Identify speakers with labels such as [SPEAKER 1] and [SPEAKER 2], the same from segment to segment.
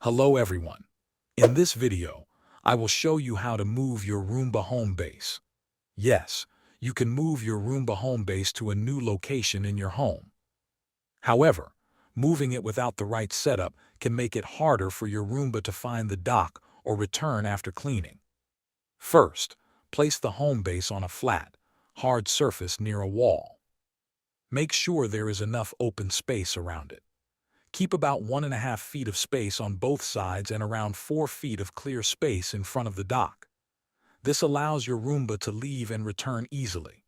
[SPEAKER 1] Hello everyone. In this video, I will show you how to move your Roomba Home Base. Yes, you can move your Roomba Home Base to a new location in your home. However, moving it without the right setup can make it harder for your Roomba to find the dock or return after cleaning. First, place the home base on a flat, hard surface near a wall. Make sure there is enough open space around it. Keep about 1.5 feet of space on both sides and around 4 feet of clear space in front of the dock. This allows your Roomba to leave and return easily.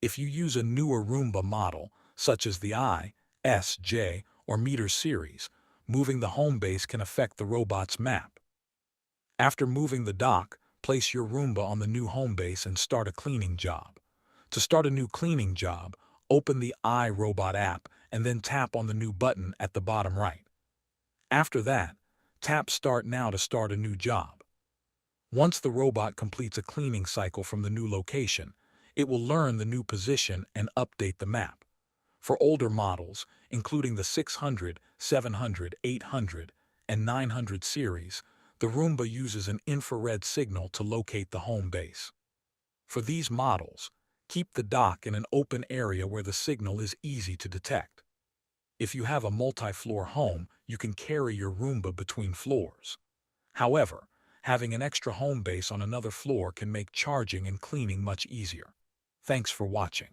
[SPEAKER 1] If you use a newer Roomba model, such as the I, S, J, or Meter series, moving the home base can affect the robot's map. After moving the dock, place your Roomba on the new home base and start a cleaning job. To start a new cleaning job, open the iRobot app and then tap on the new button at the bottom right. After that, tap Start Now to start a new job. Once the robot completes a cleaning cycle from the new location, it will learn the new position and update the map. For older models, including the 600, 700, 800, and 900 series, the Roomba uses an infrared signal to locate the home base. For these models, keep the dock in an open area where the signal is easy to detect. If you have a multi-floor home, you can carry your Roomba between floors. However, having an extra home base on another floor can make charging and cleaning much easier. Thanks for watching.